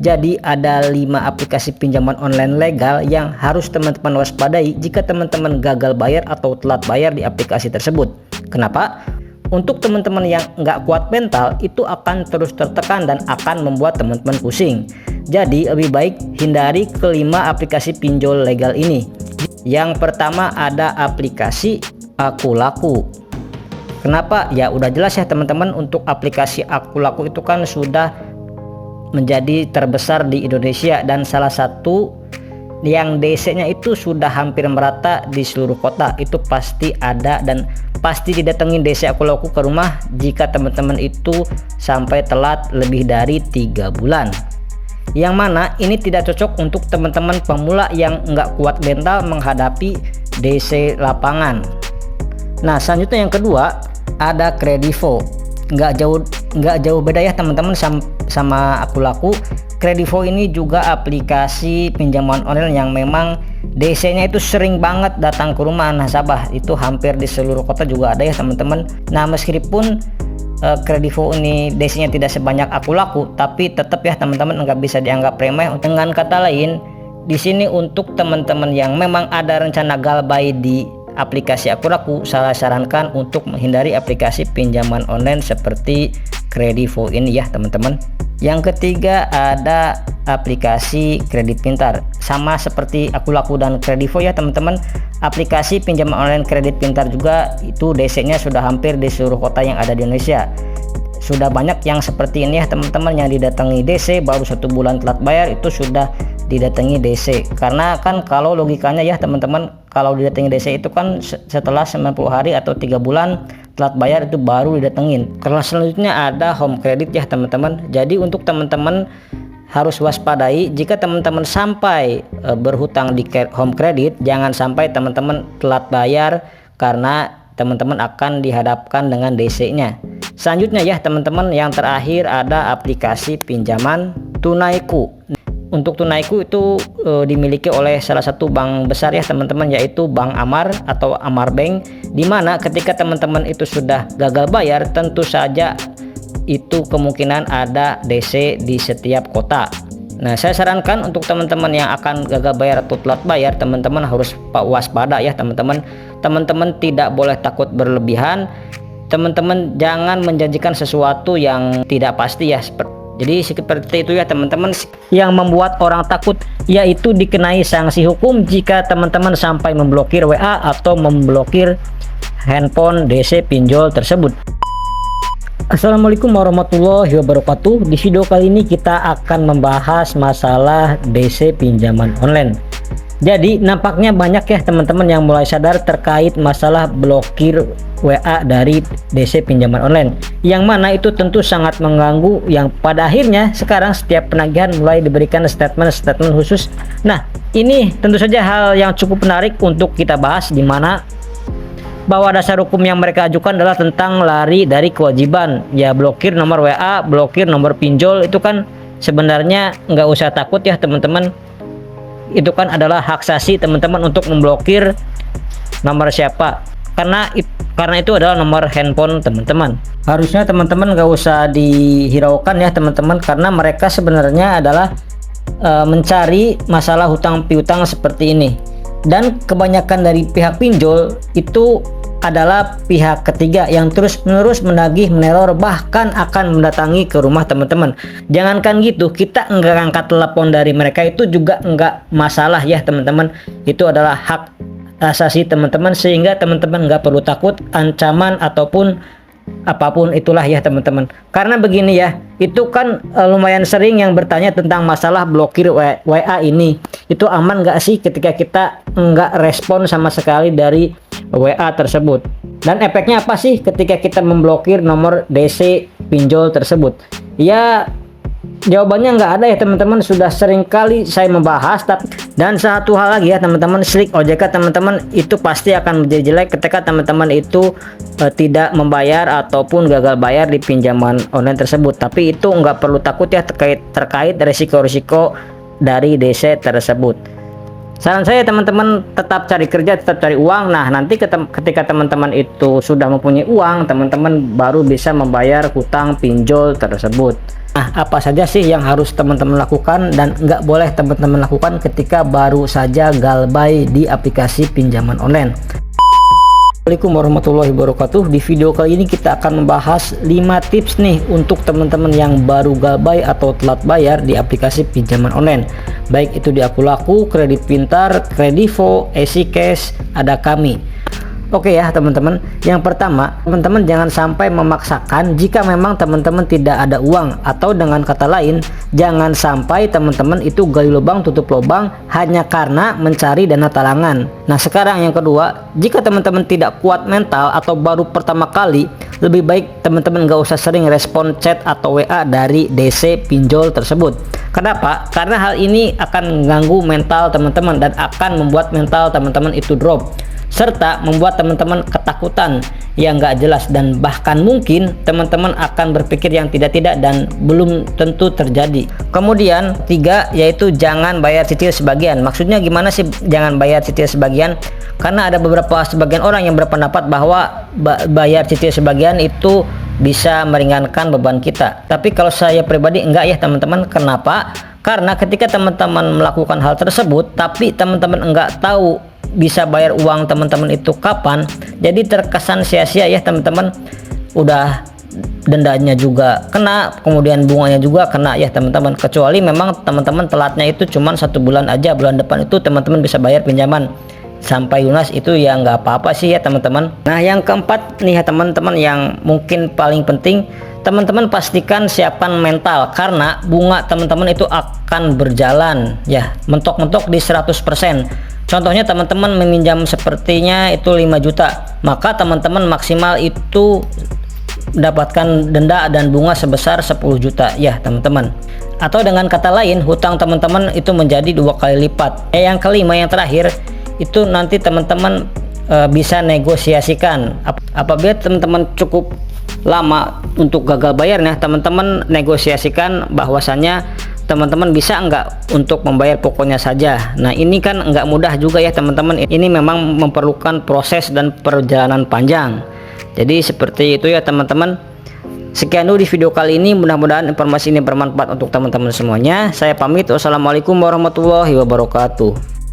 Jadi ada 5 aplikasi pinjaman online legal yang harus teman-teman waspadai jika teman-teman gagal bayar atau telat bayar di aplikasi tersebut. Kenapa? Untuk teman-teman yang nggak kuat mental, itu akan terus tertekan dan akan membuat teman-teman pusing. Jadi lebih baik hindari kelima aplikasi pinjol legal ini. Yang pertama ada aplikasi Akulaku. Kenapa? Ya udah jelas ya teman-teman, untuk aplikasi Akulaku itu kan sudah menjadi terbesar di Indonesia dan salah satu yang DC-nya itu sudah hampir merata di seluruh kota. Itu pasti ada dan pasti didatengin DC Akulaku ke rumah jika teman-teman itu sampai telat lebih dari 3 bulan. Yang mana ini tidak cocok untuk teman-teman pemula yang nggak kuat mental menghadapi DC lapangan. Nah selanjutnya yang kedua ada Kredivo. Nggak jauh beda ya teman-teman sama Akulaku. Kredivo ini juga aplikasi pinjaman online yang memang DC-nya itu sering banget datang ke rumah nasabah. Itu hampir di seluruh kota juga ada ya teman-teman. Nah meskipun Kredivo ini DC-nya tidak sebanyak Akulaku, tapi tetap ya teman-teman nggak bisa dianggap remeh. Dengan kata lain, di sini untuk teman-teman yang memang ada rencana galbay di aplikasi Akulaku, saya sarankan untuk menghindari aplikasi pinjaman online seperti Kredivo ini ya teman-teman. Yang ketiga ada aplikasi kredit pintar. Sama seperti Akulaku dan Kredivo ya teman-teman, aplikasi pinjaman online kredit pintar juga itu DC-nya sudah hampir di seluruh kota yang ada di Indonesia. Sudah banyak yang seperti ini ya teman-teman, yang didatangi DC baru 1 bulan telat bayar itu sudah didatangi DC. Karena kan kalau logikanya ya teman-teman, kalau didatangi DC itu kan setelah 90 hari atau 3 bulan telat bayar itu baru didatengin. Karena selanjutnya ada home credit ya teman-teman. Jadi untuk teman-teman harus waspadai jika teman-teman sampai berhutang di home credit, jangan sampai teman-teman telat bayar karena teman-teman akan dihadapkan dengan DC-nya. Selanjutnya ya teman-teman, yang terakhir ada aplikasi pinjaman Tunaiku. Untuk Tunaiku itu dimiliki oleh salah satu bank besar ya teman-teman, yaitu Bank Amar atau Amar Bank, dimana ketika teman-teman itu sudah gagal bayar tentu saja itu kemungkinan ada DC di setiap kota. Nah saya sarankan untuk teman-teman yang akan gagal bayar atau telat bayar, teman-teman harus waspada ya teman-teman. Teman-teman tidak boleh takut berlebihan. Teman-teman jangan menjanjikan sesuatu yang tidak pasti ya. Jadi seperti itu ya teman-teman, yang membuat orang takut yaitu dikenai sanksi hukum jika teman-teman sampai memblokir WA atau memblokir handphone DC pinjol tersebut. Assalamualaikum warahmatullahi wabarakatuh. Di video kali ini kita akan membahas masalah DC pinjaman online. Jadi nampaknya banyak ya teman-teman yang mulai sadar terkait masalah blokir WA dari DC pinjaman online, yang mana itu tentu sangat mengganggu, yang pada akhirnya sekarang setiap penagihan mulai diberikan statement khusus. Nah ini tentu saja hal yang cukup menarik untuk kita bahas, di mana bahwa dasar hukum yang mereka ajukan adalah tentang lari dari kewajiban. Ya blokir nomor WA, blokir nomor pinjol itu kan sebenarnya nggak usah takut ya teman-teman. Itu kan adalah hak asasi teman-teman untuk memblokir nomor siapa, karena itu adalah nomor handphone teman-teman. Harusnya teman-teman nggak usah dihiraukan ya teman-teman, karena mereka sebenarnya adalah mencari masalah hutang piutang seperti ini. Dan kebanyakan dari pihak pinjol itu adalah pihak ketiga yang terus-menerus menagih, meneror, bahkan akan mendatangi ke rumah teman-teman. Jangankan gitu, kita nggak angkat telepon dari mereka itu juga nggak masalah ya teman-teman. Itu adalah hak asasi teman-teman, sehingga teman-teman nggak perlu takut ancaman ataupun apapun itulah ya teman-teman. Karena begini ya, itu kan lumayan sering yang bertanya tentang masalah blokir WA ini. Itu aman nggak sih ketika kita nggak respon sama sekali dari WA tersebut? Dan efeknya apa sih ketika kita memblokir nomor DC pinjol tersebut? Ya jawabannya nggak ada ya teman-teman, sudah sering kali saya membahas. Dan satu hal lagi ya teman-teman, slik OJK teman-teman itu pasti akan menjadi jelek ketika teman-teman itu tidak membayar ataupun gagal bayar di pinjaman online tersebut. Tapi itu nggak perlu takut ya terkait resiko-risiko dari DC tersebut. Saran saya teman-teman tetap cari kerja, tetap cari uang. Nah, nanti ketika teman-teman itu sudah mempunyai uang, teman-teman baru bisa membayar hutang pinjol tersebut. Nah, apa saja sih yang harus teman-teman lakukan dan nggak boleh teman-teman lakukan ketika baru saja galbay di aplikasi pinjaman online? Assalamualaikum warahmatullahi wabarakatuh. Di video kali ini kita akan membahas 5 tips nih untuk teman-teman yang baru galbay atau telat bayar di aplikasi pinjaman online, baik itu di Akulaku, Kredit Pintar, Kredivo, EasyCash, ada Kami. Oke ya teman-teman, yang pertama, teman-teman jangan sampai memaksakan jika memang teman-teman tidak ada uang, atau dengan kata lain, jangan sampai teman-teman itu gali lubang tutup lubang hanya karena mencari dana talangan. Nah sekarang yang kedua, jika teman-teman tidak kuat mental atau baru pertama kali, lebih baik teman-teman gak usah sering respon chat atau WA dari DC pinjol tersebut. Kenapa? Karena hal ini akan mengganggu mental teman-teman dan akan membuat mental teman-teman itu drop, serta membuat teman-teman ketakutan yang gak jelas, dan bahkan mungkin teman-teman akan berpikir yang tidak-tidak dan belum tentu terjadi. Kemudian 3, yaitu jangan bayar cicil sebagian. Maksudnya gimana sih jangan bayar cicil sebagian? Karena ada sebagian orang yang berpendapat bahwa bayar cicil sebagian itu bisa meringankan beban kita. Tapi kalau saya pribadi enggak ya teman-teman. Kenapa? Karena ketika teman-teman melakukan hal tersebut tapi teman-teman enggak tahu bisa bayar uang teman-teman itu kapan, jadi terkesan sia-sia ya teman-teman. Udah dendanya juga kena, kemudian bunganya juga kena ya teman-teman. Kecuali memang teman-teman telatnya itu cuman 1 bulan aja, bulan depan itu teman-teman bisa bayar pinjaman sampai lunas, itu ya nggak apa-apa sih ya teman-teman. Nah yang keempat nih ya teman-teman, yang mungkin paling penting, teman-teman pastikan siapkan mental, karena bunga teman-teman itu akan berjalan ya mentok-mentok di 100%. Contohnya teman-teman meminjam sepertinya itu 5 juta, maka teman-teman maksimal itu mendapatkan denda dan bunga sebesar 10 juta ya teman-teman. Atau dengan kata lain, hutang teman-teman itu menjadi 2 kali lipat. Yang kelima, yang terakhir, itu nanti teman-teman bisa negosiasikan. Apabila teman-teman cukup lama untuk gagal bayarnya, teman-teman negosiasikan bahwasannya teman-teman bisa enggak untuk membayar pokoknya saja. Nah ini kan enggak mudah juga ya teman-teman, ini memang memerlukan proses dan perjalanan panjang. Jadi seperti itu ya teman-teman. Sekian dulu di video kali ini, mudah-mudahan informasi ini bermanfaat untuk teman-teman semuanya. Saya pamit, wassalamualaikum warahmatullahi wabarakatuh.